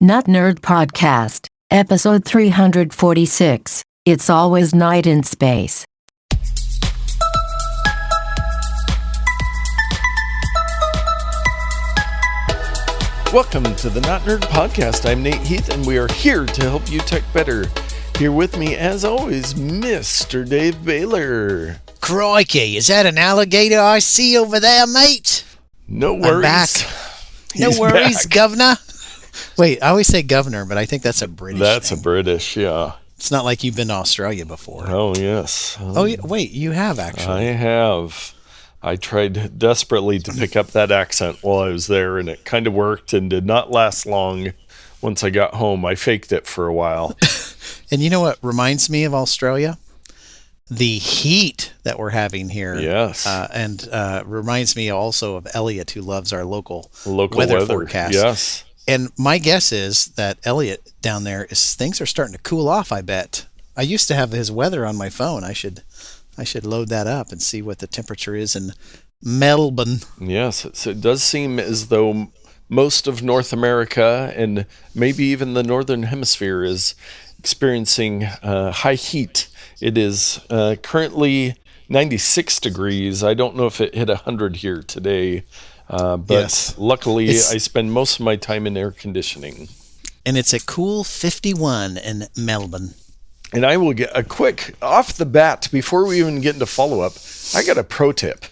Not Nerd Podcast, episode 346. It's always night in space. Welcome to the Not Nerd Podcast. I'm Nate Heath, and we are here to help you tech better. Here with me, as always, Mr. Dave Baylor. Crikey, is that an alligator I see over there, mate? No worries. I'm back. No worries, back. Governor. Wait, I always say governor, but I think that's a British That's thing. a British, yeah. It's not like you've been to Australia before. Oh, yes. Wait, you have actually. I have. I tried desperately to pick up that accent while I was there, and it kind of worked and did not last long. Once I got home, I faked it for a while. And you know what reminds me of Australia? The heat that we're having here. Yes. And reminds me also of Elliot, who loves our local weather forecast. Yes. And my guess is that Elliot down there things are starting to cool off, I bet. I used to have his weather on my phone. I should load that up and see what the temperature is in Melbourne. Yes, it does seem as though most of North America and maybe even the Northern Hemisphere is experiencing high heat. It is currently 96 degrees. I don't know if it hit 100 here today. But yes. Luckily, I spend most of my time in air conditioning. And it's a cool 51 in Melbourne. And I will get a quick, off the bat, before we even get into follow-up, I got a pro tip.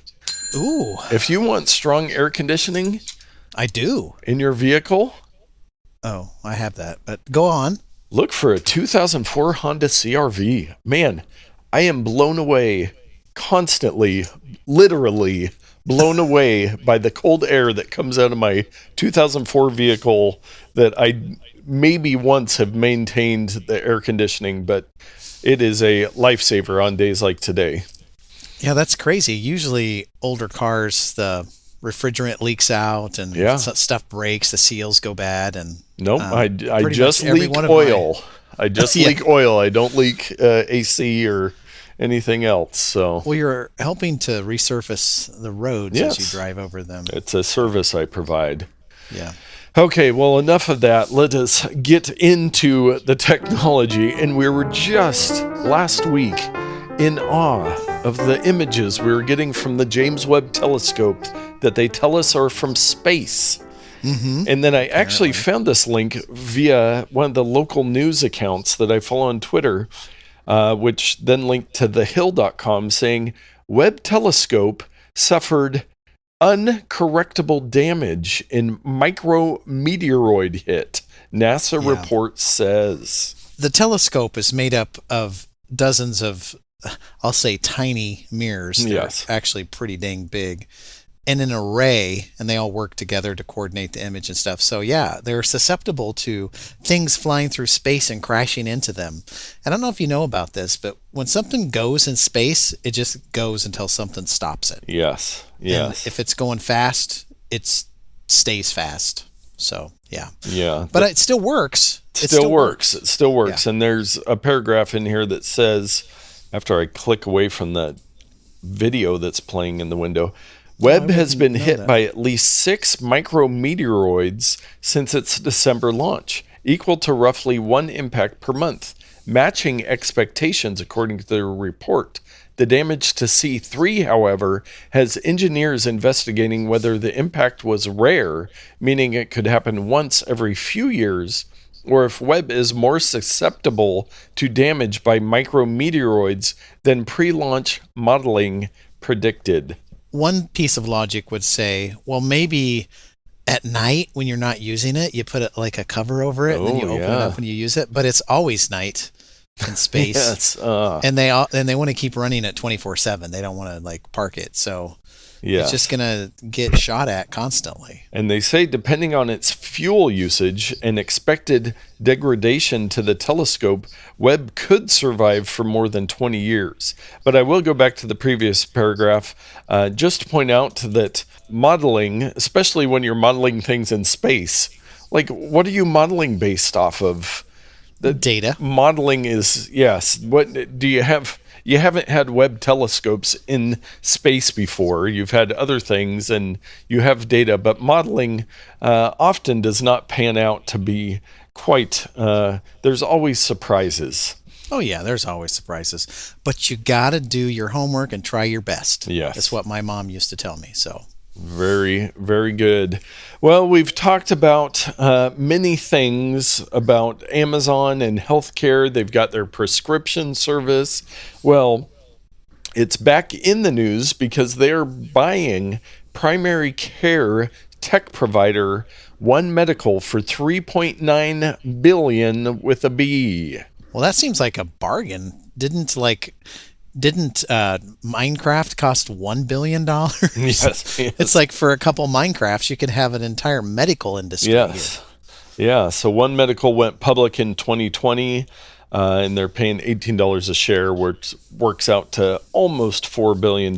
Ooh. If you want strong air conditioning... I do. In your vehicle... Oh, I have that. But go on. Look for a 2004 Honda CR-V. Man, I am blown away constantly, literally blown away by the cold air that comes out of my 2004 vehicle that I maybe once have maintained the air conditioning, but it is a lifesaver on days like today. Yeah, that's crazy. Usually older cars, the refrigerant leaks out and stuff breaks, the seals go bad. And nope, I just leak oil. I just leak oil. I don't leak AC or anything else. So well, you're helping to resurface the roads as you drive over them. It's a service I provide. Yeah. Okay, well, enough of that. Let us get into the technology. And we were just last week in awe of the images we were getting from the James Webb telescope that they tell us are from space. Mm-hmm. And then I actually found this link via one of the local news accounts that I follow on Twitter, which then linked to thehill.com saying Webb telescope suffered uncorrectable damage in micrometeoroid hit, NASA report says. The telescope is made up of dozens of, I'll say, tiny mirrors. They're actually pretty dang big. In an array, and they all work together to coordinate the image and stuff. So yeah, they're susceptible to things flying through space and crashing into them. I don't know if you know about this, but when something goes in space, it just goes until something stops it. Yes. And if it's going fast, it stays fast. So yeah. Yeah. But it still works. It still works. Yeah. And there's a paragraph in here that says, after I click away from the video that's playing in the window, Webb has been hit by at least 6 micrometeoroids since its December launch, equal to roughly 1 impact per month, matching expectations according to the report. The damage to C3, however, has engineers investigating whether the impact was rare, meaning it could happen once every few years, or if Webb is more susceptible to damage by micrometeoroids than pre-launch modeling predicted. One piece of logic would say, well, maybe at night when you're not using it, you put it like a cover over it, and then you open it up when you use it. But it's always night in space. Yes. And they want to keep running it 24/7. They don't want to park it. So it's just going to get shot at constantly. And they say depending on its fuel usage and expected degradation to the telescope, Webb could survive for more than 20 years. But I will go back to the previous paragraph just to point out that modeling, especially when you're modeling things in space, what are you modeling based off of? The data. Modeling is, what do you have? you haven't had Webb telescopes in space before. You've had other things and you have data, but modeling often does not pan out to be quite, there's always surprises. Oh, yeah, there's always surprises. But you got to do your homework and try your best. Yes. That's what my mom used to tell me, so. Very, very good. Well, we've talked about many things about Amazon and healthcare. They've got their prescription service. Well, it's back in the news because they're buying primary care tech provider One Medical for $3.9 billion with a B. Well, that seems like a bargain. Didn't Minecraft cost $1 billion? Yes. It's like for a couple Minecrafts, you could have an entire medical industry. Yes. Here. Yeah. So One Medical went public in 2020, and they're paying $18 a share, which works out to almost $4 billion.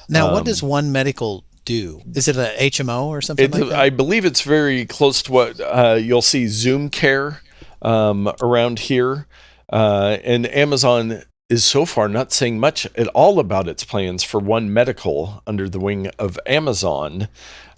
Now, what does One Medical do? Is it an HMO or something like that? I believe it's very close to what you'll see Zoom Care around here. And Amazon is so far not saying much at all about its plans for One Medical under the wing of Amazon.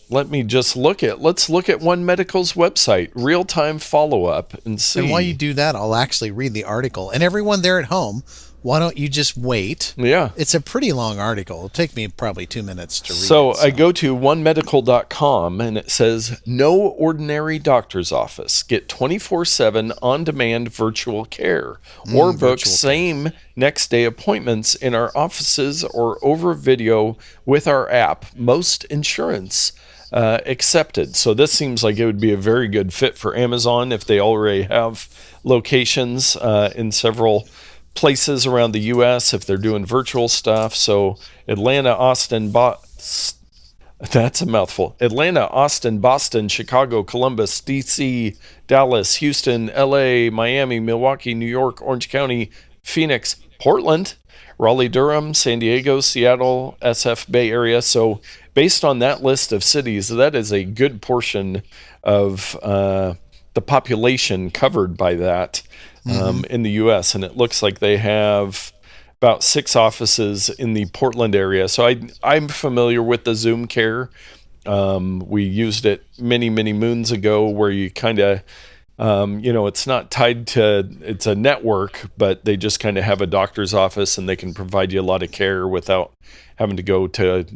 Let's look at One Medical's website, real-time follow-up, and see. And while you do that, I'll actually read the article. And everyone there at home, why don't you just wait? Yeah. It's a pretty long article. It'll take me probably 2 minutes to read it. So I go to onemedical.com and it says, no ordinary doctor's office. Get 24/7 on-demand virtual care or book same next day appointments in our offices or over video with our app. Most insurance accepted. So this seems like it would be a very good fit for Amazon if they already have locations in several places around the U.S. if they're doing virtual stuff. So Atlanta, Austin, that's a mouthful. Atlanta, Austin, Boston, Chicago, Columbus, D.C., Dallas, Houston, L.A., Miami, Milwaukee, New York, Orange County, Phoenix, Portland, Raleigh, Durham, San Diego, Seattle, SF Bay Area. So based on that list of cities, that is a good portion of the population covered by that. In the U.S., and it looks like they have about 6 offices in the Portland area. So I'm familiar with the Zoom Care. We used it many, many moons ago where you kind of, it's not tied to, it's a network, but they just kind of have a doctor's office and they can provide you a lot of care without having to go to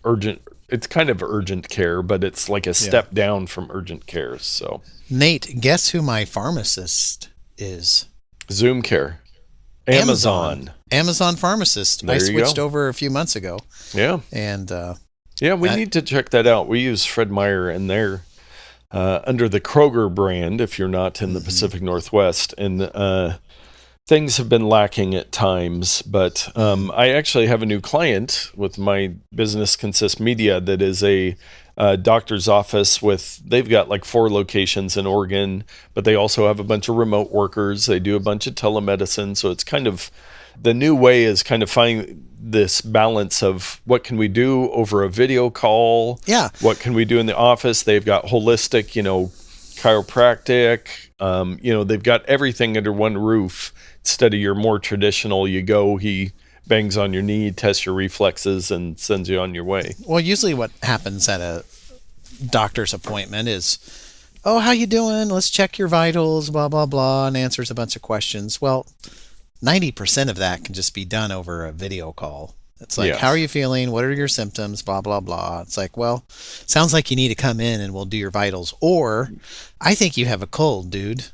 urgent. It's kind of urgent care, but it's like a step down from urgent care. So, Nate, guess who my pharmacist is? Zoom Care. Amazon pharmacist. I switched over a few months ago. Yeah. And we need to check that out. We use Fred Meyer and they're under the Kroger brand if you're not in the Pacific Northwest. And things have been lacking at times, but I actually have a new client with my business Consist Media that is a doctor's office they've got like 4 locations in Oregon, but they also have a bunch of remote workers. They do a bunch of telemedicine. So it's kind of, the new way is kind of finding this balance of what can we do over a video call? Yeah. What can we do in the office? They've got holistic, chiropractic, they've got everything under one roof instead of your more traditional, he bangs on your knee, tests your reflexes, and sends you on your way. Well, usually what happens at a doctor's appointment is, oh, how you doing? Let's check your vitals, blah, blah, blah, and answers a bunch of questions. Well, 90% of that can just be done over a video call. It's like, how are you feeling? What are your symptoms? Blah, blah, blah. It's like, well, sounds like you need to come in and we'll do your vitals. Or, I think you have a cold, dude.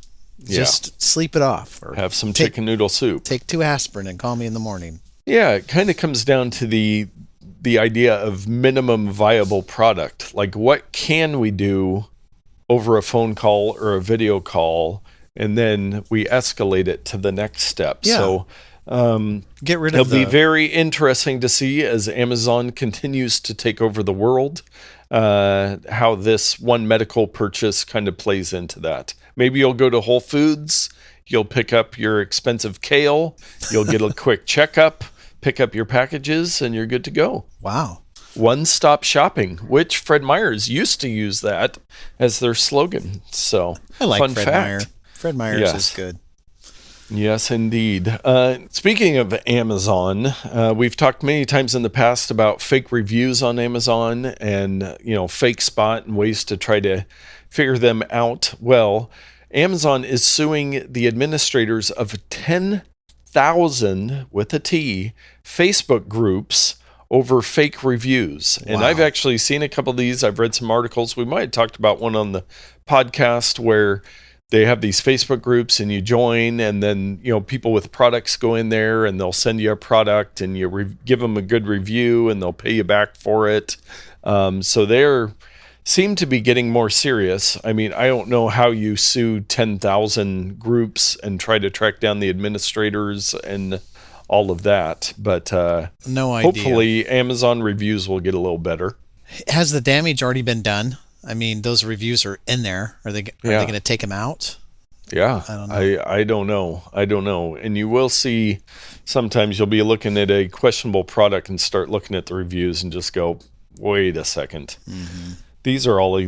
Just sleep it off. Or have some chicken noodle soup. Take 2 aspirin and call me in the morning. Yeah, it kind of comes down to the idea of minimum viable product. Like, what can we do over a phone call or a video call, and then we escalate it to the next step. Yeah. So get rid of it'll be very interesting to see as Amazon continues to take over the world, how this One Medical purchase kind of plays into that. Maybe you'll go to Whole Foods, you'll pick up your expensive kale, you'll get a quick checkup, pick up your packages, and you're good to go. Wow. One-stop shopping, which Fred Meyer's used to use that as their slogan. So, I like fun Fred fact. Meyer. Fred Meyer's is good. Yes, indeed. Speaking of Amazon, we've talked many times in the past about fake reviews on Amazon and, fake spot and ways to try to figure them out. Well, Amazon is suing the administrators of 10,000 with a T Facebook groups over fake reviews. And I've actually seen a couple of these. I've read some articles. We might have talked about one on the podcast where they have these Facebook groups and you join, and then, people with products go in there and they'll send you a product and you give them a good review and they'll pay you back for it. So they're seem to be getting more serious. I mean, I don't know how you sue 10,000 groups and try to track down the administrators and all of that, but no idea. Hopefully Amazon reviews will get a little better. Has the damage already been done? I mean, those reviews are in there. Are they going to take them out? Yeah, I don't know. I don't know. And you will see sometimes you'll be looking at a questionable product and start looking at the reviews and just go, wait a second. Mm-hmm. These are all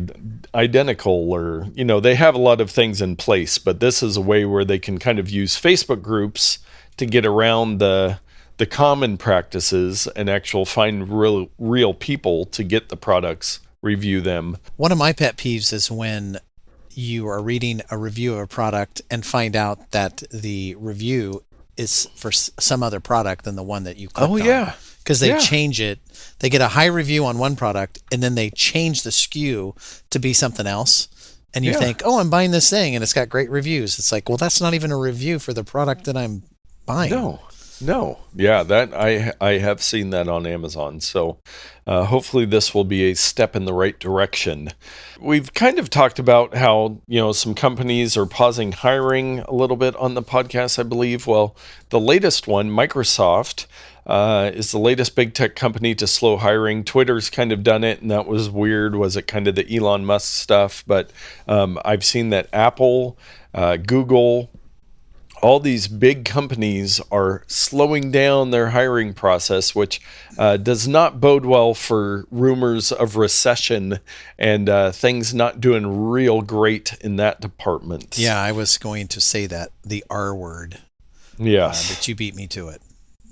identical, or, they have a lot of things in place, but this is a way where they can kind of use Facebook groups to get around the common practices and find real people to get the products, review them. One of my pet peeves is when you are reading a review of a product and find out that the review is for some other product than the one that you clicked on. Oh, yeah. Because they change it. They get a high review on one product, and then they change the SKU to be something else. And you think, I'm buying this thing, and it's got great reviews. It's like, well, that's not even a review for the product that I'm buying. No. Yeah, that I have seen that on Amazon. So hopefully this will be a step in the right direction. We've kind of talked about how, some companies are pausing hiring a little bit on the podcast, I believe. Well, the latest one, Microsoft, is the latest big tech company to slow hiring. Twitter's kind of done it, and that was weird. Was it kind of the Elon Musk stuff? But I've seen that Apple, Google, all these big companies are slowing down their hiring process, which does not bode well for rumors of recession and things not doing real great in that department. Yeah, I was going to say that, the R word. Yes. But you beat me to it.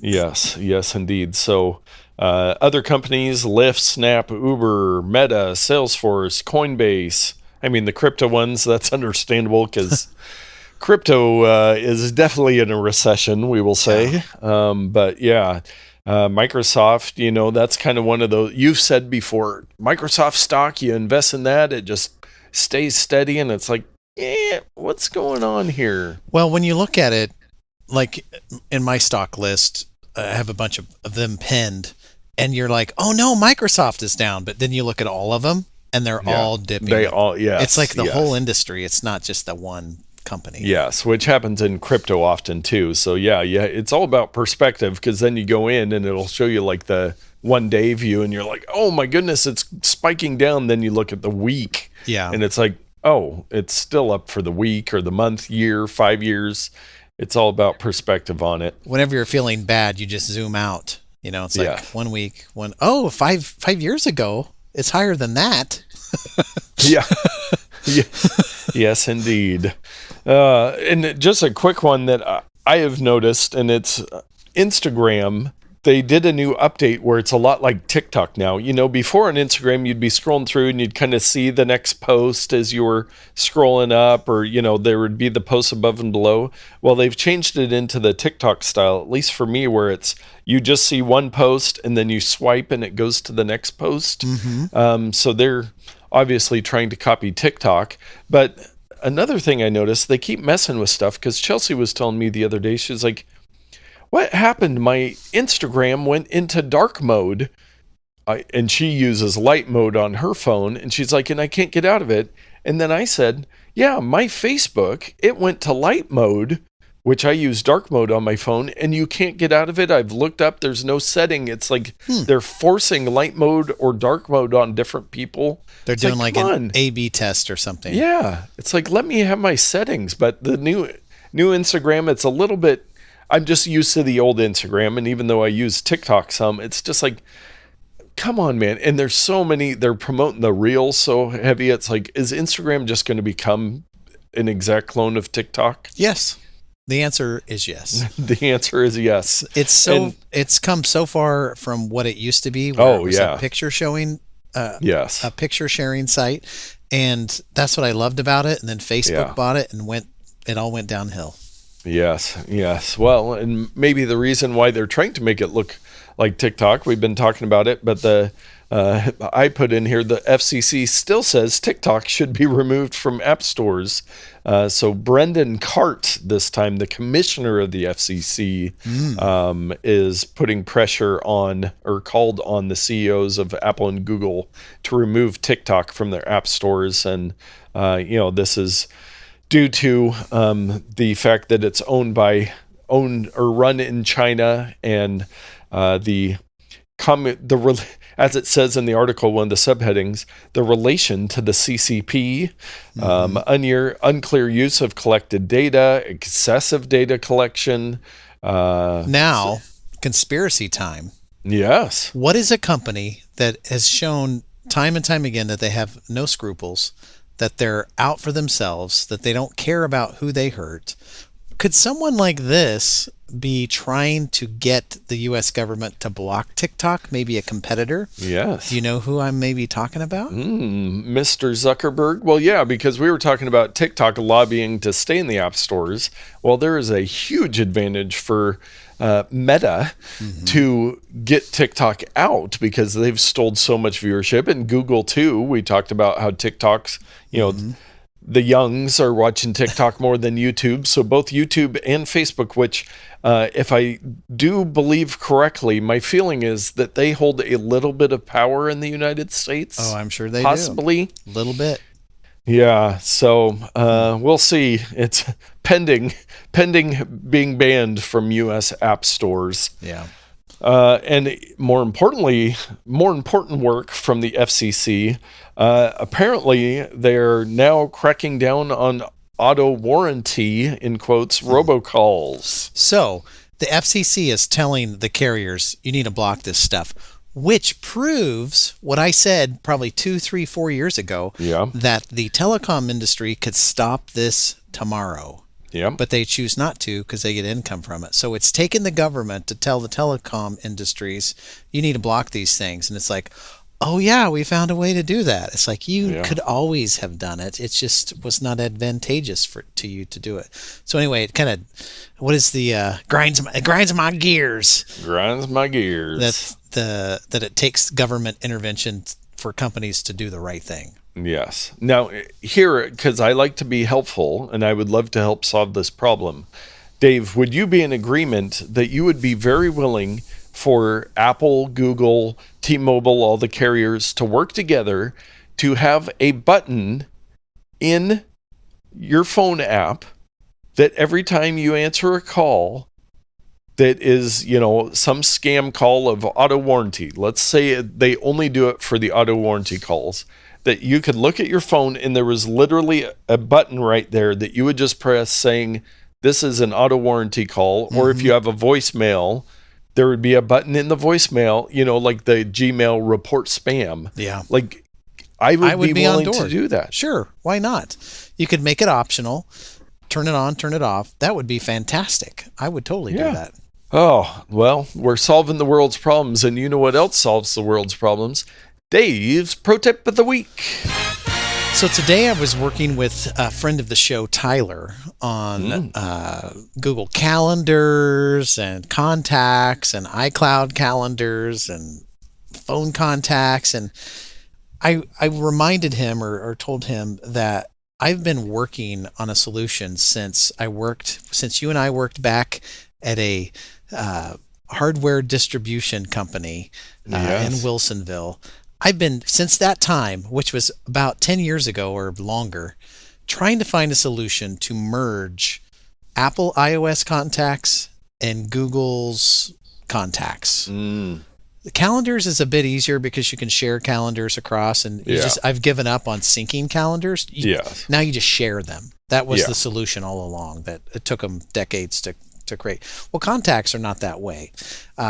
Yes, indeed. So other companies, Lyft, Snap, Uber, Meta, Salesforce, Coinbase. I mean, the crypto ones, that's understandable because crypto is definitely in a recession, we will say. But Microsoft, that's kind of one of those. You've said before, Microsoft stock, you invest in that, it just stays steady. And it's like, what's going on here? Well, when you look at it, like in my stock list, I have a bunch of them pinned, and you're like, oh no, Microsoft is down. But then you look at all of them, and they're all dipping. It's like the whole industry. It's not just the one company. Yes, which happens in crypto often too. So it's all about perspective, because then you go in and it'll show you like the 1 day view, and you're like, oh my goodness, it's spiking down. Then you look at the week, and it's like, oh, it's still up for the week or the month, year, 5 years. It's all about perspective on it. Whenever you're feeling bad, you just zoom out. It's like 1 week, 5 years ago, it's higher than that. Yeah. Yes, indeed. And just a quick one that I have noticed, and it's Instagram. They did a new update where it's a lot like TikTok now. Before on Instagram, you'd be scrolling through and you'd kind of see the next post as you were scrolling up, or, there would be the posts above and below. Well, they've changed it into the TikTok style, at least for me, where it's you just see one post and then you swipe and it goes to the next post. Mm-hmm. So they're obviously trying to copy TikTok. But another thing I noticed, they keep messing with stuff, because Chelsea was telling me the other day, she's like, what happened? My Instagram went into dark mode, and she uses light mode on her phone, and she's like, and I can't get out of it. And then I said, my Facebook, it went to light mode, which I use dark mode on my phone, and you can't get out of it. I've looked up, there's no setting. It's like they're forcing light mode or dark mode on different people. They're doing like an A/B test or something. Yeah, it's like, let me have my settings. But the new Instagram, it's a little bit, I'm just used to the old Instagram, and even though I use TikTok some, it's just like, come on, man. And there's so many, they're promoting the Reels so heavy. It's like, is Instagram just going to become an exact clone of TikTok? Yes. The answer is yes. The answer is yes. It's come so far from what it used to be, where it was a picture showing, a picture sharing site, and that's what I loved about it. And then Facebook bought it, and it all went downhill. Yes. Well, and maybe the reason why they're trying to make it look like TikTok, we've been talking about it, but I put in here the FCC still says TikTok should be removed from app stores. So Brendan Cart, this time the commissioner of the FCC, is putting pressure on, or called on, the CEOs of Apple and Google to remove TikTok from their app stores. And, this is due to the fact that it's owned or run in China, and as it says in the article, one of the subheadings, the relation to the CCP, unclear use of collected data, excessive data collection. Now, conspiracy time. Yes. What is a company that has shown time and time again that they have no scruples, that they're out for themselves, that they don't care about who they hurt? Could someone like this be trying to get the U.S. government to block TikTok, maybe a competitor? Yes. Do you know who I'm maybe talking about? Mr. Zuckerberg? Well, yeah, because we were talking about TikTok lobbying to stay in the app stores. Well, there is a huge advantage for Meta to get TikTok out, because they've stole so much viewership, and Google too. We talked about how TikTok's, the youngs are watching TikTok more than YouTube. So both YouTube and Facebook, which if I do believe correctly, my feeling is that they hold a little bit of power in the United States. Oh, I'm sure they possibly do. A little bit. Yeah. So we'll see. It's pending being banned from U.S. app stores. Yeah. And more important work from the FCC. Apparently, they're now cracking down on auto warranty, in quotes, robocalls. So the FCC is telling the carriers, you need to block this stuff, which proves what I said probably 2, 3, 4 years ago, that the telecom industry could stop this tomorrow. Yeah. But they choose not to because they get income from it. So it's taken the government to tell the telecom industries, you need to block these things. And it's like, oh yeah, we found a way to do that. It's like, you could always have done it. It just was not advantageous to you to do it. So anyway, it kind of, what is the, grinds my gears. Grinds my gears. That it takes government intervention for companies to do the right thing. Yes. Now, here, because I like to be helpful and I would love to help solve this problem, Dave, would you be in agreement that you would be very willing for Apple, Google, T-Mobile, all the carriers to work together to have a button in your phone app that every time you answer a call that is, some scam call of auto warranty, let's say they only do it for the auto warranty calls, that you could look at your phone and there was literally a button right there that you would just press saying, this is an auto warranty call. Or if you have a voicemail, there would be a button in the voicemail, like the Gmail report spam. Yeah. Like I would be willing to do that. Sure. Why not? You could make it optional, turn it on, turn it off. That would be fantastic. I would totally do that. Oh, well, we're solving the world's problems. And you know what else solves the world's problems? Dave's Pro Tip of the Week. So today I was working with a friend of the show, Tyler, on Google Calendars and contacts and iCloud calendars and phone contacts. And I reminded him or told him that I've been working on a solution since you and I worked back at a hardware distribution company in Wilsonville. I've been, since that time, which was about 10 years ago or longer, trying to find a solution to merge Apple iOS contacts and Google's contacts. The calendars is a bit easier because you can share calendars across, and I've given up on syncing calendars. Now you just share them. That was the solution all along, that it took them decades to create. Well, contacts are not that way.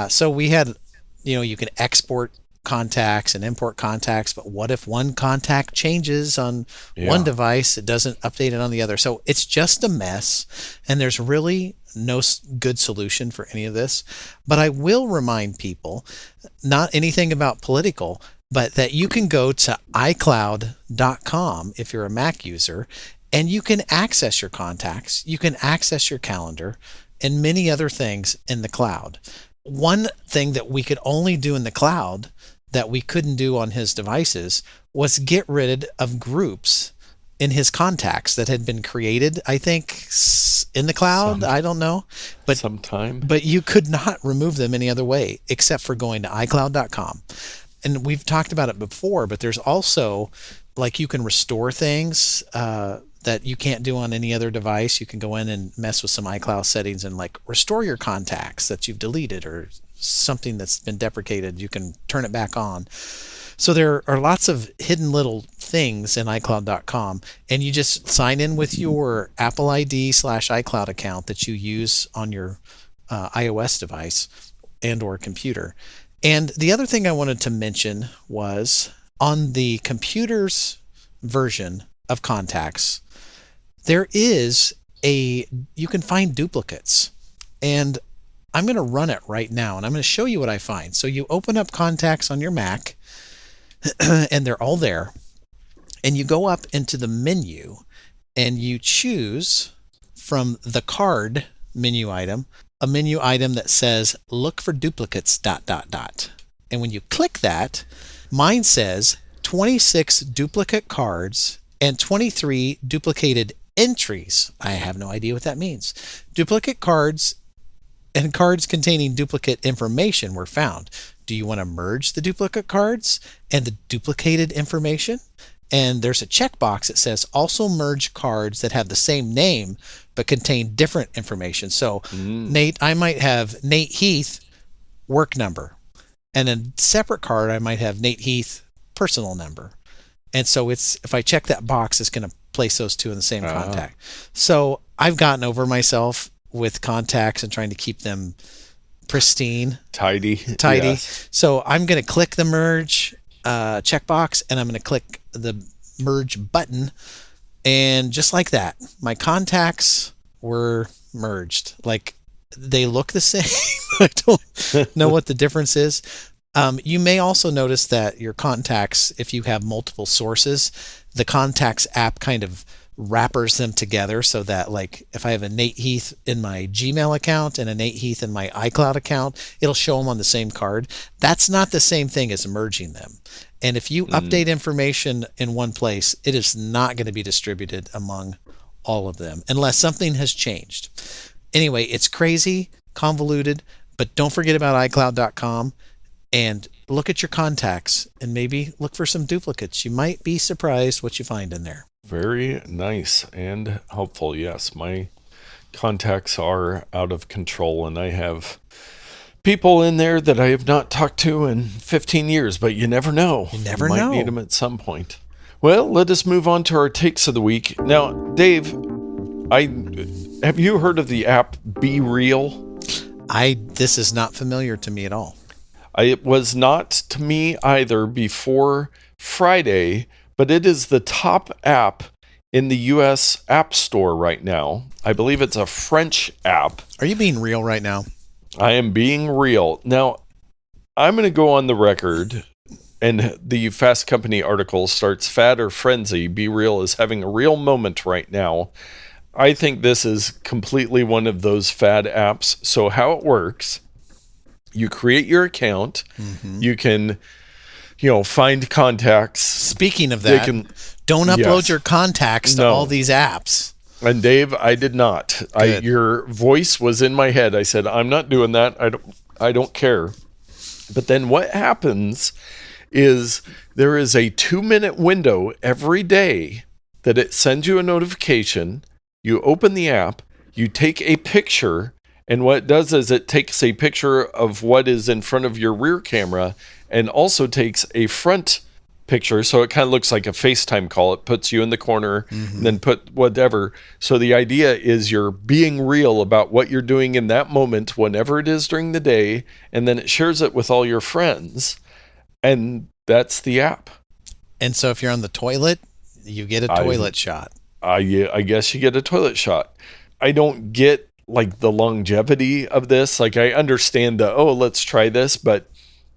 So we had, you can export contacts and import contacts, but what if one contact changes on one device, it doesn't update it on the other? So it's just a mess, and there's really no good solution for any of this. But I will remind people, not anything about political, but that you can go to iCloud.com if you're a Mac user, and you can access your contacts, you can access your calendar, and many other things in the cloud. One thing that we could only do in the cloud that we couldn't do on his devices was get rid of groups in his contacts that had been created, I think, in the cloud. I don't know. But you could not remove them any other way except for going to iCloud.com. And we've talked about it before, but there's also, like, you can restore things that you can't do on any other device. You can go in and mess with some iCloud settings and like restore your contacts that you've deleted or something that's been deprecated. You can turn it back on. So there are lots of hidden little things in iCloud.com, and you just sign in with your Apple ID /iCloud account that you use on your iOS device and or computer. And the other thing I wanted to mention was on the computer's version of contacts, you can find duplicates. And I'm going to run it right now, and I'm going to show you what I find. So you open up contacts on your Mac, and they're all there. And you go up into the menu, and you choose from the card menu item, a menu item that says, look for duplicates, ... And when you click that, mine says 26 duplicate cards and 23 duplicated entries. I have no idea what that means. Duplicate cards and cards containing duplicate information were found. Do you want to merge the duplicate cards and the duplicated information? And there's a checkbox that says also merge cards that have the same name but contain different information. So Nate, I might have Nate Heath work number, and a separate card I might have Nate Heath personal number. And so if I check that box, it's going to place those two in the same contact. So I've gotten over myself with contacts and trying to keep them pristine, tidy. Yes. So I'm going to click the merge checkbox, and I'm going to click the merge button, and just like that, my contacts were merged. Like, they look the same. I don't know what the difference is. You may also notice that your contacts, if you have multiple sources, the contacts app kind of wrappers them together so that, like, if I have a Nate Heath in my Gmail account and a Nate Heath in my iCloud account, it'll show them on the same card. That's not the same thing as merging them. And if you update information in one place, it is not going to be distributed among all of them unless something has changed. Anyway, it's crazy, convoluted, but don't forget about iCloud.com and look at your contacts and maybe look for some duplicates. You might be surprised what you find in there. Very nice and helpful. Yes, my contacts are out of control, and I have people in there that I have not talked to in 15 years, but you never know. You never know. Might need them at some point. Well, let us move on to our takes of the week. Now, Dave, have you heard of the app BeReal? This is not familiar to me at all. It was not to me either before Friday, but it is the top app in the U.S. App Store right now. I believe it's a French app. Are you being real right now? I am being real. Now, I'm going to go on the record, and the Fast Company article starts, "Fad or Frenzy, BeReal is having a real moment right now." I think this is completely one of those fad apps. So how it works, you create your account, you can, find contacts. Speaking of that, don't upload your contacts to all these apps. And Dave, I did not. Your voice was in my head. I said, I'm not doing that. I don't care. But then what happens is there is a 2-minute window every day that it sends you a notification. You open the app, you take a picture, and what it does is it takes a picture of what is in front of your rear camera and also takes a front picture, so it kind of looks like a FaceTime call. It puts you in the corner, and then put whatever. So the idea is you're being real about what you're doing in that moment, whenever it is during the day, and then it shares it with all your friends. And that's the app. And so if you're on the toilet, you get a toilet shot. I guess you get a toilet shot. I don't get like the longevity of this. Like I understand let's try this, but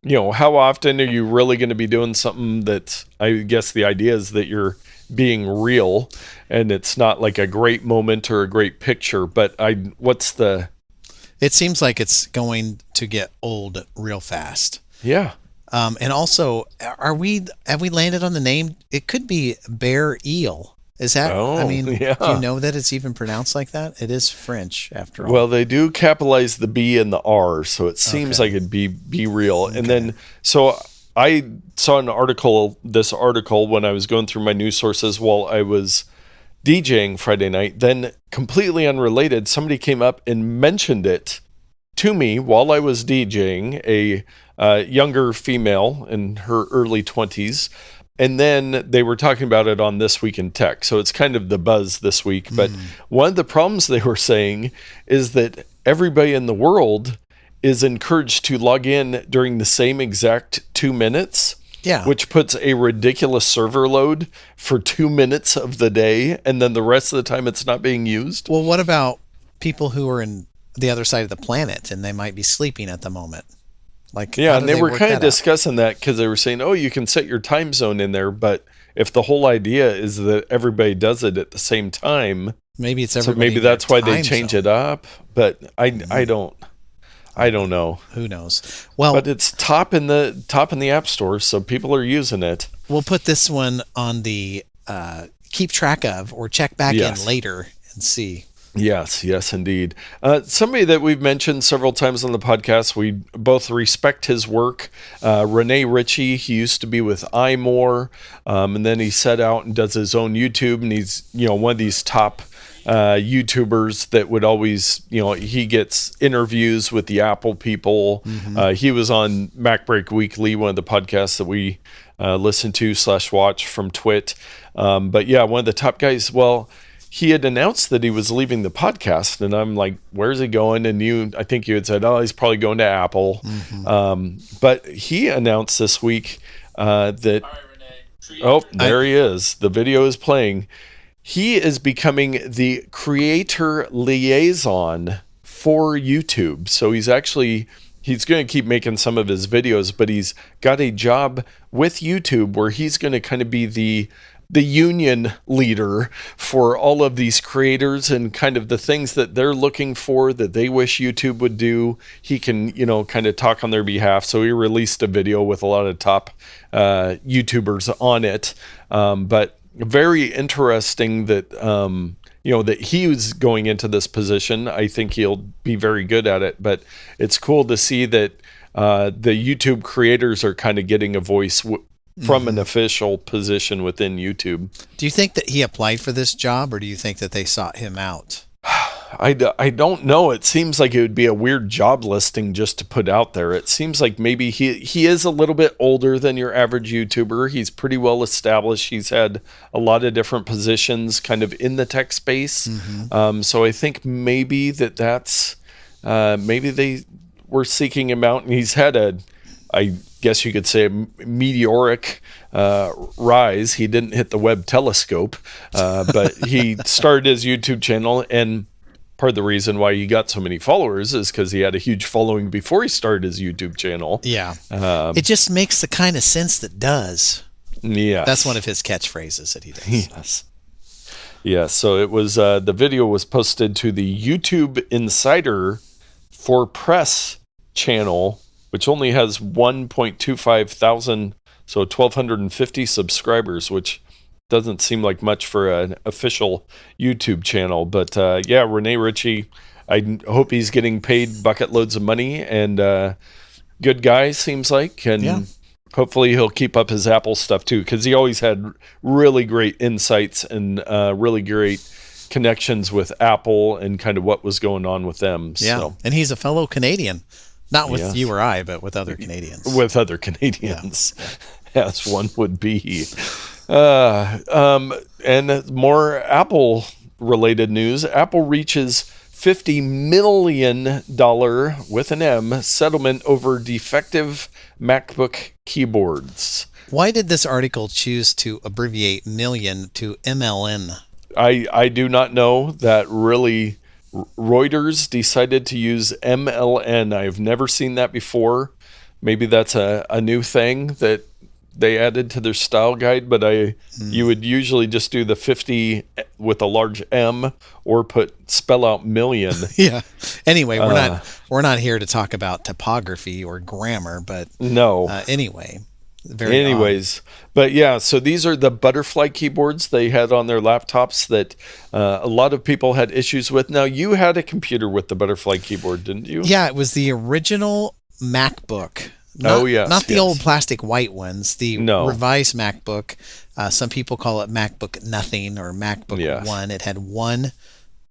how often are you really going to be doing something that I guess the idea is that you're being real and it's not like a great moment or a great picture, but it seems like it's going to get old real fast. Yeah. And also, have we landed on the name? It could be BeReal. Is that, yeah. Do you know that it's even pronounced like that? It is French, after all. Well, they do capitalize the B and the R, so it seems like it'd be BeReal. Okay. And then, so I saw this article when I was going through my news sources while I was DJing Friday night. Then, completely unrelated, somebody came up and mentioned it to me while I was DJing, a younger female in her early 20s. And then they were talking about it on This Week in Tech. So it's kind of the buzz this week. But one of the problems they were saying is that everybody in the world is encouraged to log in during the same exact 2 minutes. Yeah. Which puts a ridiculous server load for 2 minutes of the day. And then the rest of the time it's not being used. Well, what about people who are in the other side of the planet and they might be sleeping at the moment? And they were kind of discussing that because they were saying, you can set your time zone in there, but if the whole idea is that everybody does it at the same time, maybe it's everybody. So maybe that's why they change it up. But I don't know. Who knows? Well, but it's top in the App Store, so people are using it. We'll put this one on the keep track of or check back in later and see. Yes, indeed. Somebody that we've mentioned several times on the podcast, we both respect his work. Rene Ritchie, he used to be with iMore, and then he set out and does his own YouTube, and he's one of these top YouTubers that would always, he gets interviews with the Apple people. Mm-hmm. He was on MacBreak Weekly, one of the podcasts that we listen to / watch from Twit. But yeah, one of the top guys. Well, he had announced that he was leaving the podcast, and I'm like, where's he going? And I think you had said, he's probably going to Apple. Mm-hmm. But he announced this week that, all right, Rene. There he is. The video is playing. He is becoming the creator liaison for YouTube. So he's going to keep making some of his videos, but he's got a job with YouTube where he's going to kind of be the union leader for all of these creators and kind of the things that they're looking for that they wish YouTube would do. He can, kind of talk on their behalf. So he released a video with a lot of top YouTubers on it. But very interesting that, that he was going into this position. I think he'll be very good at it, but it's cool to see that the YouTube creators are kind of getting a voice from an official position within YouTube. Do you think that he applied for this job, or do you think that they sought him out? I don't know. It seems like it would be a weird job listing just to put out there. It seems like maybe he is a little bit older than your average YouTuber. He's pretty well established. He's had a lot of different positions kind of in the tech space. Mm-hmm. So I think maybe that's maybe they were seeking him out, and he's had I guess you could say, a meteoric rise. He didn't hit the Webb telescope, but he started his YouTube channel, and part of the reason why he got so many followers is because he had a huge following before he started his YouTube channel. Yeah. It just makes the kind of sense that does. Yeah. That's one of his catchphrases that he does. Yes. Yeah, so it was the video was posted to the YouTube Insider for Press channel, which only has 1.25 thousand, so 1,250 subscribers, which doesn't seem like much for an official YouTube channel. But yeah, Rene Ritchie, I hope he's getting paid bucket loads of money, and good guy seems like, and hopefully he'll keep up his Apple stuff too, because he always had really great insights and really great connections with Apple and kind of what was going on with them. Yeah, so. And he's a fellow Canadian. Not with you or I, but with other Canadians. With other Canadians, as one would be. And more Apple-related news. Apple reaches $50 million with an M settlement over defective MacBook keyboards. Why did this article choose to abbreviate million to MLN? I do not know. That really, Reuters decided to use MLN. I've never seen that before. Maybe that's a new thing that they added to their style guide, but you would usually just do the 50 with a large M or spell out million. Yeah. Anyway, we're not here to talk about typography or grammar, but no. Anyway. Anyways, but yeah, so these are the butterfly keyboards they had on their laptops that a lot of people had issues with. Now, you had a computer with the butterfly keyboard, didn't you? Yeah, it was the original MacBook. Not the old plastic white ones, the revised MacBook. Some people call it MacBook Nothing or MacBook One. It had one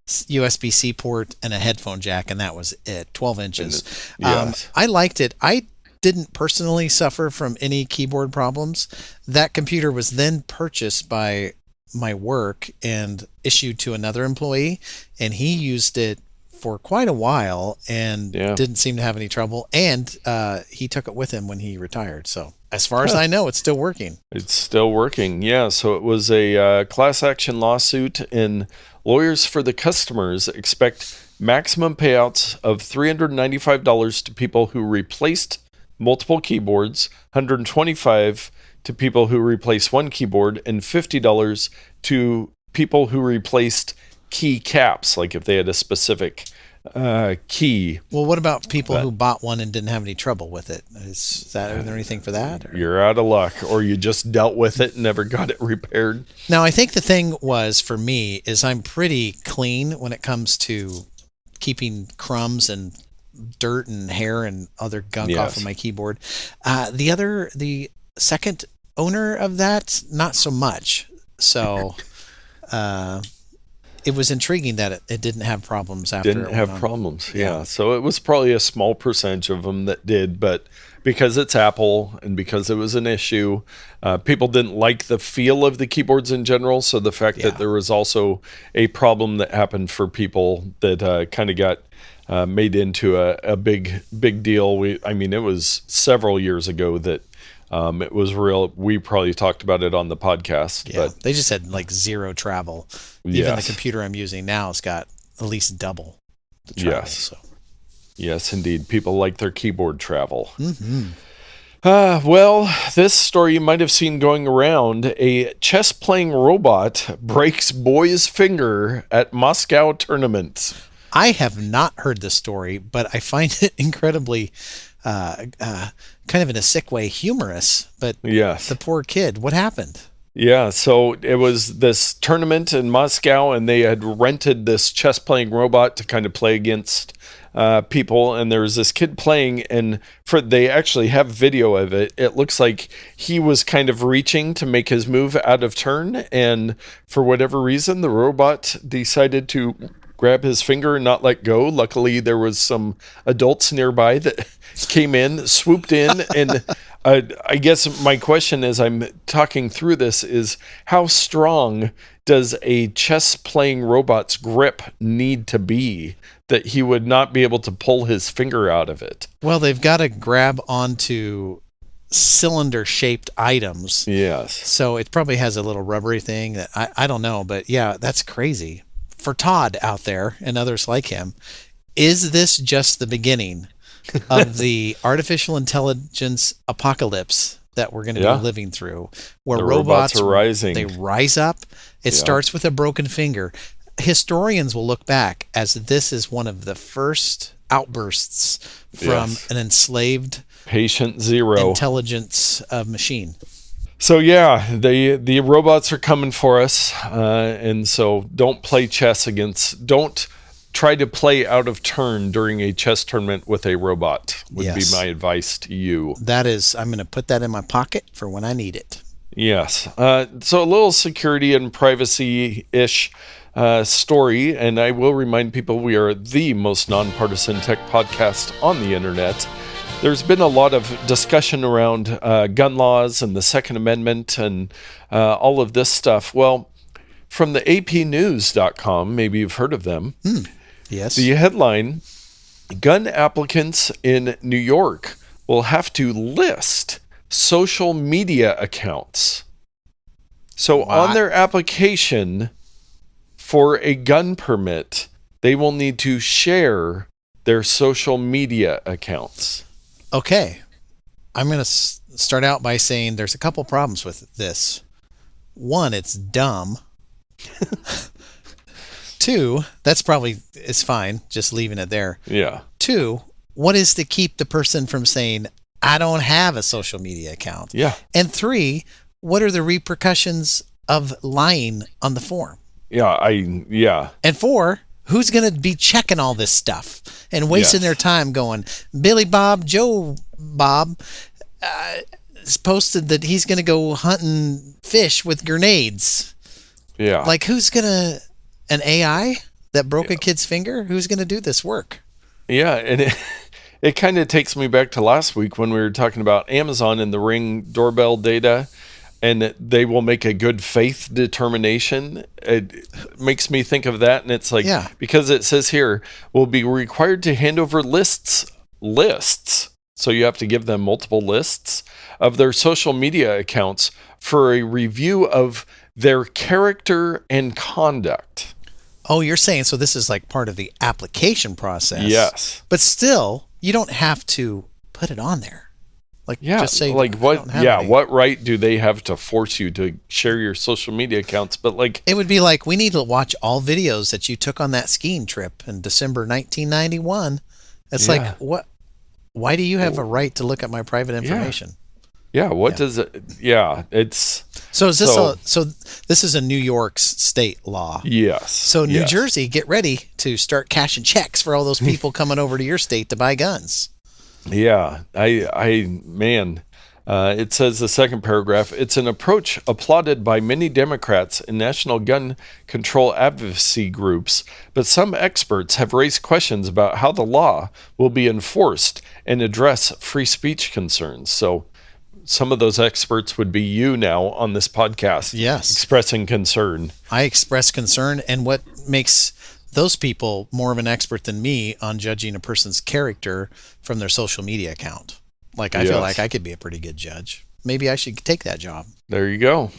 USB-C port and a headphone jack, and that was it, 12 inches. I liked it. I didn't personally suffer from any keyboard problems. That computer was then purchased by my work and issued to another employee, and he used it for quite a while and didn't seem to have any trouble, and he took it with him when he retired. So as far as I know, it's still working. It's still working. Yeah. So it was a class action lawsuit, and lawyers for the customers expect maximum payouts of $395 to people who replaced multiple keyboards, $125 to people who replaced one keyboard, and $50 to people who replaced key caps, like if they had a specific key. Well, what about people who bought one and didn't have any trouble with it? Is there anything for that? Or? You're out of luck, or you just dealt with it and never got it repaired. Now, I think the thing was, for me, is I'm pretty clean when it comes to keeping crumbs and dirt and hair and other gunk off of my keyboard. The second owner of that, not so much. So it was intriguing that it didn't have problems after. Didn't have problems, yeah. So it was probably a small percentage of them that did, but because it's Apple and because it was an issue, people didn't like the feel of the keyboards in general. So the fact that there was also a problem that happened for people that kind of got made into a big deal. It was several years ago that it was real. We probably talked about it on the podcast. Yeah, but they just had like zero travel. Even the computer I'm using now has got at least double the travel. Yes. So. Yes, indeed. People like their keyboard travel. Mm-hmm. Well, this story you might have seen going around. A chess-playing robot breaks boy's finger at Moscow tournament. I have not heard this story, but I find it incredibly, kind of in a sick way, humorous. But the poor kid, what happened? Yeah, so it was this tournament in Moscow, and they had rented this chess-playing robot to kind of play against people, and there was this kid playing, and they actually have video of it. It looks like he was kind of reaching to make his move out of turn, and for whatever reason, the robot decided to grab his finger and not let go. Luckily, there was some adults nearby that came in, swooped in, and I guess my question as I'm talking through this is, how strong does a chess-playing robot's grip need to be that he would not be able to pull his finger out of it? Well, they've got to grab onto cylinder-shaped items. Yes. So it probably has a little rubbery thing that I don't know, but yeah, that's crazy. For Todd out there and others like him, is this just the beginning of the artificial intelligence apocalypse that we're going to be living through, where the robots are rising? They rise up. It starts with a broken finger. Historians will look back as this is one of the first outbursts from an enslaved patient zero intelligence machine. So the robots are coming for us, and so don't try to play out of turn during a chess tournament with a robot would be my advice to you. That is, I'm going to put that in my pocket for when I need it. Yes. So a little security and privacy-ish story, and I will remind people we are the most nonpartisan tech podcast on the internet. There's been a lot of discussion around gun laws and the Second Amendment and all of this stuff. Well, from the APnews.com, maybe you've heard of them. Yes. The headline, gun applicants in New York will have to list social media accounts. So on their application for a gun permit, they will need to share their social media accounts. Okay. I'm going to start out by saying there's a couple problems with this. One, it's dumb. Two, it's fine, just leaving it there. Yeah. Two, what is to keep the person from saying, I don't have a social media account? Yeah. And three, what are the repercussions of lying on the form? Yeah. And four, who's going to be checking all this stuff and wasting their time going, Billy Bob, Joe Bob has posted that he's going to go hunting fish with grenades. Yeah. Like, who's going to, an AI that broke a kid's finger? Who's going to do this work? Yeah. And it kind of takes me back to last week when we were talking about Amazon and the Ring doorbell data, and they will make a good faith determination. It makes me think of that. And it's like, because it says here, will be required to hand over lists. So you have to give them multiple lists of their social media accounts for a review of their character and conduct. Oh, you're saying, so this is like part of the application process. Yes. But still, you don't have to put it on there. Like, just say, like what? Yeah, what right do they have to force you to share your social media accounts? But like, it would be like, we need to watch all videos that you took on that skiing trip in December 1991. It's like, what? Why do you have a right to look at my private information? Yeah. What does it? Yeah, it's. So is this so this is a New York state law? Yes. So New Jersey, get ready to start cashing checks for all those people coming over to your state to buy guns. Yeah, it says the second paragraph, it's an approach applauded by many Democrats and national gun control advocacy groups, but some experts have raised questions about how the law will be enforced and address free speech concerns. So some of those experts would be you now on this podcast. Yes. Expressing concern. I express concern, and what makes those people more of an expert than me on judging a person's character from their social media account. Like, I feel like I could be a pretty good judge. Maybe I should take that job. There you go.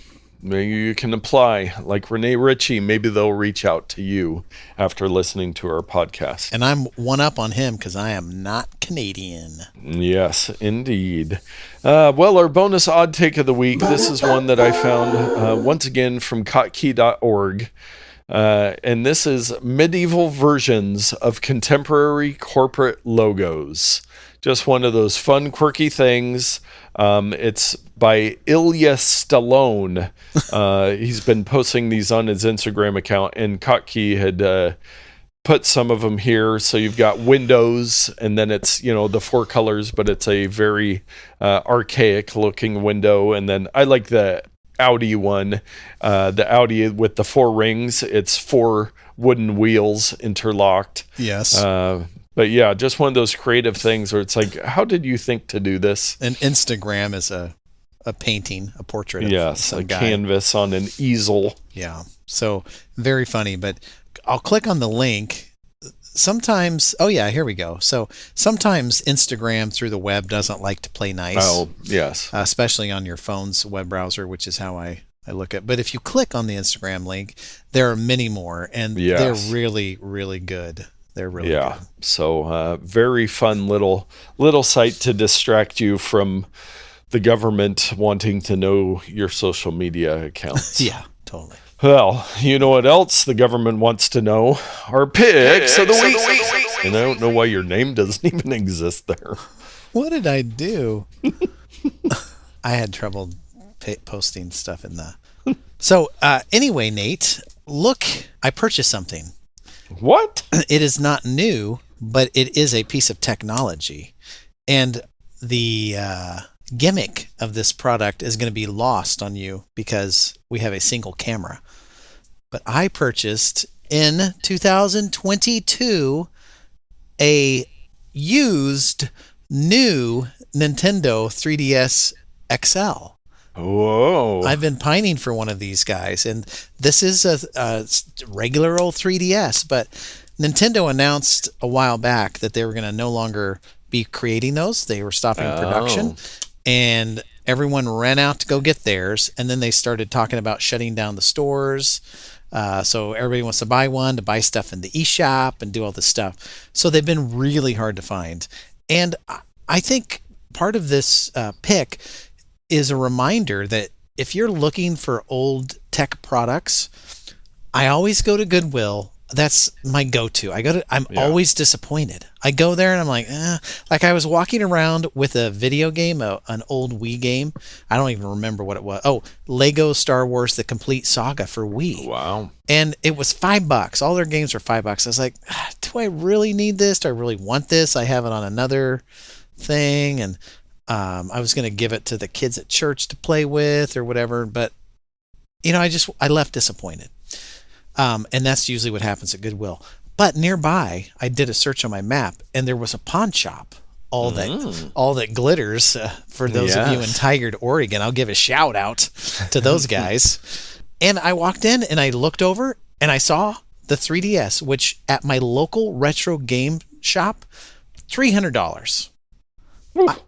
Maybe you can apply. Like Rene Ritchie, maybe they'll reach out to you after listening to our podcast. And I'm one up on him because I am not Canadian. Yes, indeed. Well, our bonus odd take of the week. This is one that I found once again from kotkey.org. And this is medieval versions of contemporary corporate logos. Just one of those fun, quirky things. It's by Ilya Stallone. He's been posting these on his Instagram account, and Kotkey had put some of them here. So you've got Windows, and then it's, the four colors, but it's a very archaic looking window. And then I like the Audi one, the Audi with the four rings. It's four wooden wheels interlocked. Yes. But yeah, just one of those creative things where it's like, how did you think to do this? And Instagram is a painting, a portrait of some guy. Canvas on an easel. Yeah. So very funny, but I'll click on the link. Sometimes, here we go. So sometimes Instagram through the web doesn't like to play nice. Oh, yes. Especially on your phone's web browser, which is how I look at. But if you click on the Instagram link, there are many more, and they're really, really good. They're really good. So very fun little site to distract you from the government wanting to know your social media accounts. Yeah, totally. Well, you know what else the government wants to know? Our picks of the week. And I don't know why your name doesn't even exist there. What did I do? I had trouble posting stuff in the... So anyway, Nate, look, I purchased something. What? It is not new, but it is a piece of technology. And the gimmick of this product is going to be lost on you because we have a single camera. But I purchased in 2022 a used new Nintendo 3DS XL. Whoa. I've been pining for one of these guys, and this is a regular old 3DS, but Nintendo announced a while back that they were going to no longer be creating those. They were stopping production, and everyone ran out to go get theirs. And then they started talking about shutting down the stores. So everybody wants to buy stuff in the eShop and do all this stuff. So they've been really hard to find. And I think part of this pick is a reminder that if you're looking for old tech products, I always go to Goodwill. That's my go-to. I'm always disappointed. I go there and I'm like, like I was walking around with a video game, an old Wii game. I don't even remember what it was. Oh, Lego Star Wars: The Complete Saga for Wii. Wow. And it was $5. All their games were $5. I was like, do I really need this? Do I really want this? I have it on another thing, and I was going to give it to the kids at church to play with or whatever, but I left disappointed. And that's usually what happens at Goodwill. But nearby, I did a search on my map, and there was a pawn shop. All that glitters for those of you in Tigard, Oregon. I'll give a shout out to those guys. And I walked in and I looked over and I saw the 3DS, which at my local retro game shop, $300.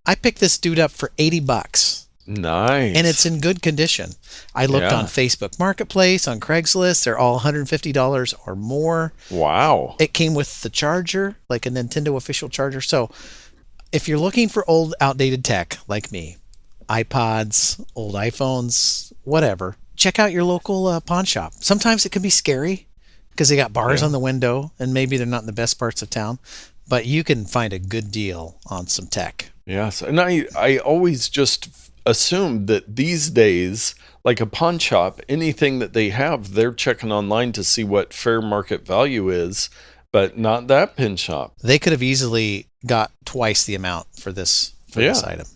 I picked this dude up for $80. Nice. And it's in good condition. I looked on Facebook Marketplace, on Craigslist. They're all $150 or more. Wow. It came with the charger, like a Nintendo official charger. So if you're looking for old, outdated tech like me, iPods, old iPhones, whatever, check out your local pawn shop. Sometimes it can be scary because they got bars on the window and maybe they're not in the best parts of town, but you can find a good deal on some tech. Yes. And I always just assumed that these days, like a pawn shop, anything that they have, they're checking online to see what fair market value is, but not that pin shop. They could have easily got twice the amount for this item.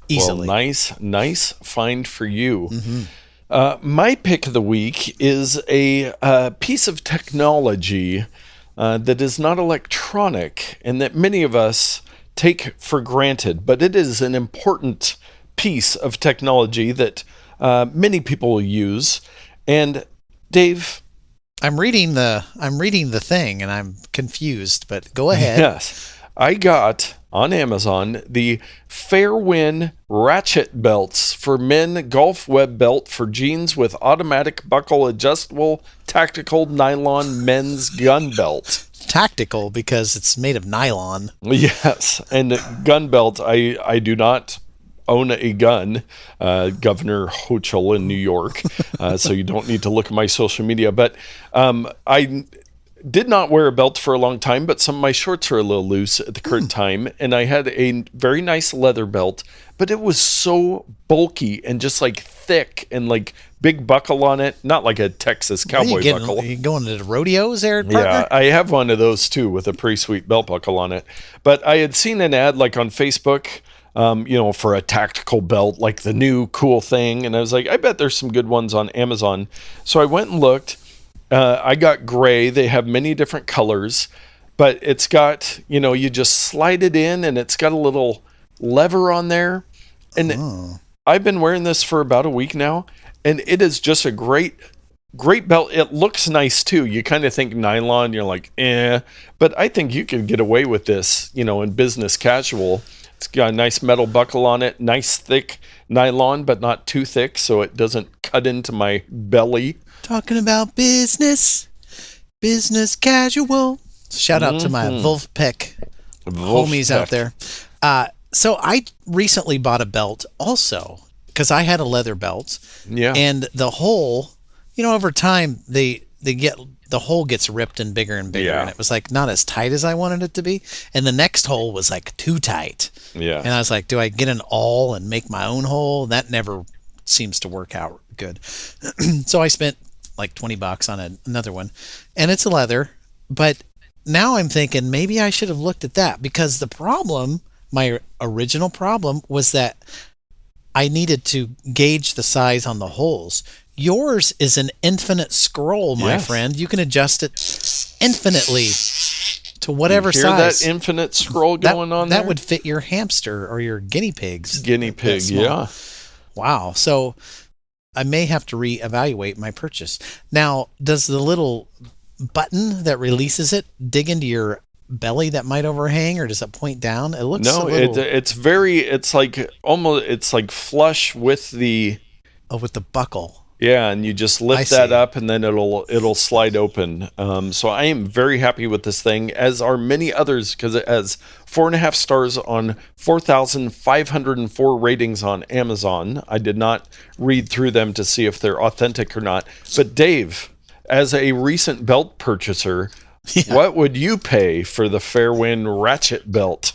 Easily. Well, nice find for you. Mm-hmm. My pick of the week is a piece of technology that is not electronic and that many of us take for granted, but it is an important piece of technology that many people will use. And Dave, I'm reading the thing and I'm confused, but go ahead. Yes. I got on Amazon the Fairwin Ratchet belts for men, golf web belt for jeans with automatic buckle adjustable tactical nylon men's gun belt. Tactical because it's made of nylon. Yes. And gun belt, I do not own a gun, Governor Hochul in New York, so you don't need to look at my social media. But I did not wear a belt for a long time, but some of my shorts are a little loose at the current time, and I had a very nice leather belt, but it was so bulky and just like thick and like big buckle on it, not like a Texas cowboy buckle. You going to the rodeos there, partner? Yeah, I have one of those too with a pretty sweet belt buckle on it. But I had seen an ad like on Facebook, for a tactical belt, like the new cool thing. And I was like, I bet there's some good ones on Amazon. So I went and looked. I got gray. They have many different colors, but it's got, you just slide it in and it's got a little lever on there. And I've been wearing this for about a week now, and it is just a great belt. It looks nice too. You kind of think nylon, you're like, but I think you could get away with this, in business casual. It's got a nice metal buckle on it, nice thick nylon, but not too thick so it doesn't cut into my belly. Talking about business casual. Shout out to my Wolfpack homies out there. So I recently bought a belt also because I had a leather belt. Yeah. And the hole, over time the hole gets ripped and bigger, and it was like not as tight as I wanted it to be. And the next hole was like too tight. Yeah. And I was like, do I get an awl and make my own hole? That never seems to work out good. So I spent like $20 on another one, and it's a leather. But now I'm thinking maybe I should have looked at that, because my original problem was that I needed to gauge the size on the holes. Yours is an infinite scroll, my friend. You can adjust it infinitely to whatever size. That infinite scroll going on there? That would fit your hamster or your guinea pigs. Guinea pig, yeah. Wow. So I may have to reevaluate my purchase. Now, does the little button that releases it dig into your belly that might overhang, or does it point down? It looks it's like flush with the with the buckle. Yeah, and you just lift that up, and then it'll slide open. So I am very happy with this thing, as are many others, because it has 4.5 stars on 4,504 ratings on Amazon. I did not read through them to see if they're authentic or not. But Dave, as a recent belt purchaser, what would you pay for the Fairwin Ratchet belt?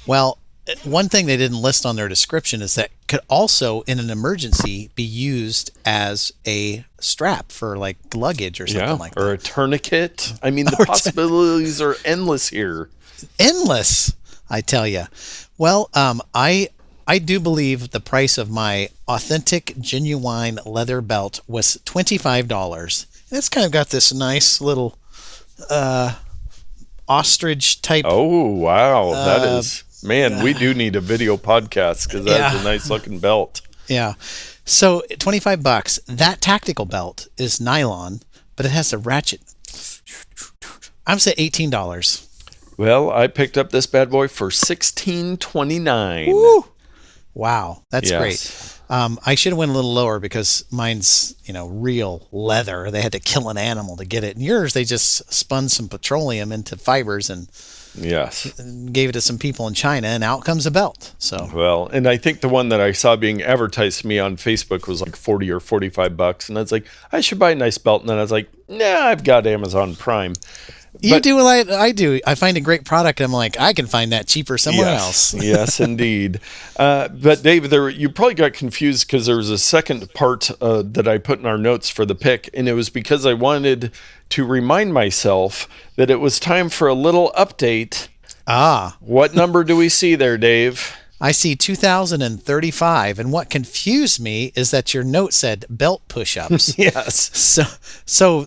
Well, one thing they didn't list on their description is that could also, in an emergency, be used as a strap for like luggage or something like that. Or a tourniquet. I mean, the possibilities are endless here. Endless, I tell you. Well, I do believe the price of my authentic, genuine leather belt was $25. And it's kind of got this nice little ostrich type. Oh, wow. That is... Man, we do need a video podcast, because that's a nice looking belt. Yeah. So $25. That tactical belt is nylon, but it has a ratchet. I'm saying $18. Well, I picked up this bad boy for $16.29. Woo! Wow, that's great. I should have went a little lower, because mine's, real leather. They had to kill an animal to get it. And yours, they just spun some petroleum into fibers and gave it to some people in China, and out comes a belt. So well, and I think the one that I saw being advertised to me on Facebook was like $40 or $45, and I was like, I should buy a nice belt. And then I was like, nah, I've got Amazon Prime. You do what I do. I find a great product, and I'm like, I can find that cheaper somewhere else. Yes, indeed. But Dave, you probably got confused, because there was a second part that I put in our notes for the pick, and it was because I wanted to remind myself that it was time for a little update. What number do we see there, Dave? I see 2,035, and what confused me is that your note said belt push-ups. Yes. So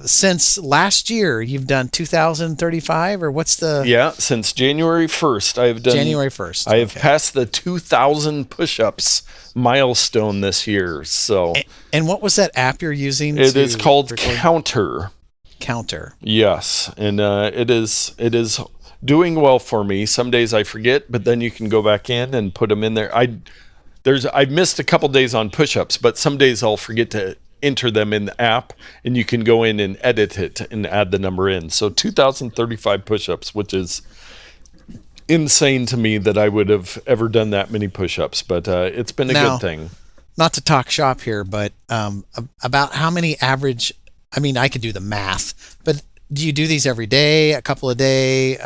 since last year, you've done 2,035, or what's the... Yeah, since January 1st, I've done... January 1st. I have passed the 2,000 push-ups milestone this year, so... And what was that app you're using? It is called Counter. Counter. Yes, and it is doing well for me. Some days I forget, but then you can go back in and put them in there. I've missed a couple days on push-ups, but some days I'll forget to enter them in the app, and you can go in and edit it and add the number in. So 2,035 push-ups, which is insane to me that I would have ever done that many push-ups, but it's been a good thing. Not to talk shop here, but about how many average... I mean, I could do the math, but do you do these every day, a couple a day?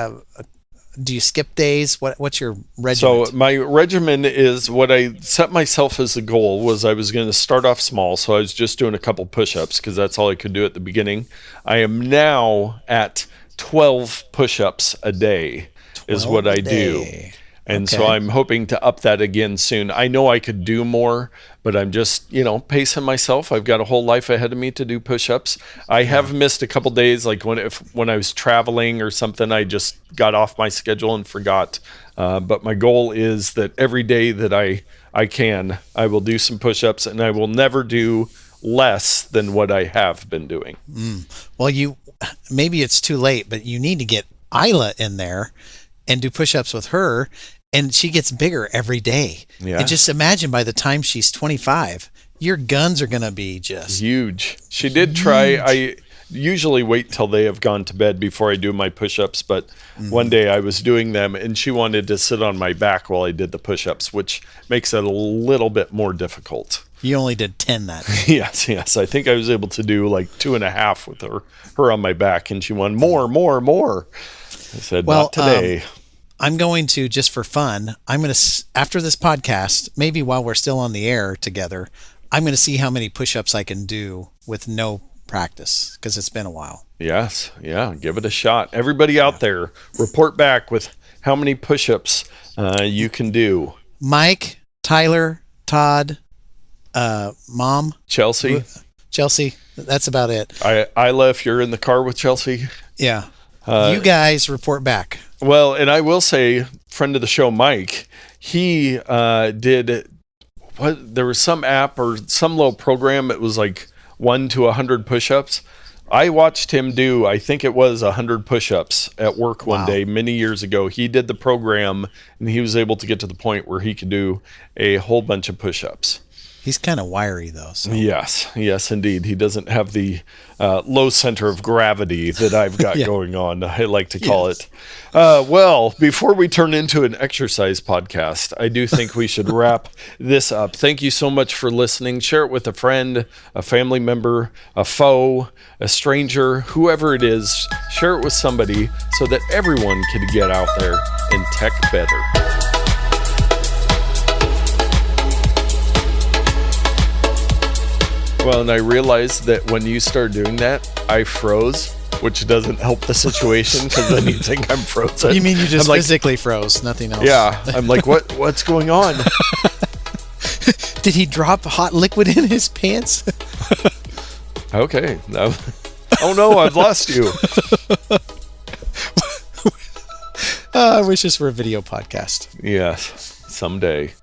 Do you skip days? What's your regimen? So my regimen is, what I set myself as a goal was I was going to start off small. So I was just doing a couple push-ups, because that's all I could do at the beginning. I am now at 12 push-ups a day is what I do. And so I'm hoping to up that again soon. I know I could do more, but I'm just, pacing myself. I've got a whole life ahead of me to do push-ups. I have missed a couple days, like when I was traveling or something, I just got off my schedule and forgot. But my goal is that every day that I can, I will do some push-ups, and I will never do less than what I have been doing. Well, maybe it's too late, but you need to get Isla in there and do push-ups with her. And she gets bigger every day. Yeah. And just imagine, by the time she's 25, your guns are going to be just huge. She did try. I usually wait till they have gone to bed before I do my push-ups. But one day I was doing them, and she wanted to sit on my back while I did the push-ups, which makes it a little bit more difficult. You only did 10 that day. Yes. I think I was able to do like 2.5 with her on my back, and she wanted more. I said, not today. I'm going to, just for fun, after this podcast, maybe while we're still on the air together, I'm going to see how many push-ups I can do with no practice, because it's been a while. Yes. Yeah. Give it a shot. Everybody out there, report back with how many push-ups you can do. Mike, Tyler, Todd, Mom. Chelsea. That's about it. Isla, if you're in the car with Chelsea. Yeah. You guys report back. Well, and I will say, friend of the show, Mike, he did there was some app or some little program. It was like 1 to 100 push-ups. I watched him do, I think it was 100 push-ups at work one day many years ago. He did the program, and he was able to get to the point where he could do a whole bunch of push-ups. He's kind of wiry, though. So. Yes, indeed. He doesn't have the low center of gravity that I've got going on, I like to call it. Well, before we turn into an exercise podcast, I do think we should wrap this up. Thank you so much for listening. Share it with a friend, a family member, a foe, a stranger, whoever it is. Share it with somebody so that everyone can get out there and tech better. Well, and I realized that when you start doing that, I froze, which doesn't help the situation because then you think I'm frozen. You mean you just physically froze, nothing else? Yeah. I'm like, what's going on? Did he drop hot liquid in his pants? Okay. Oh no, I've lost you. I wish this were a video podcast. Yes, someday.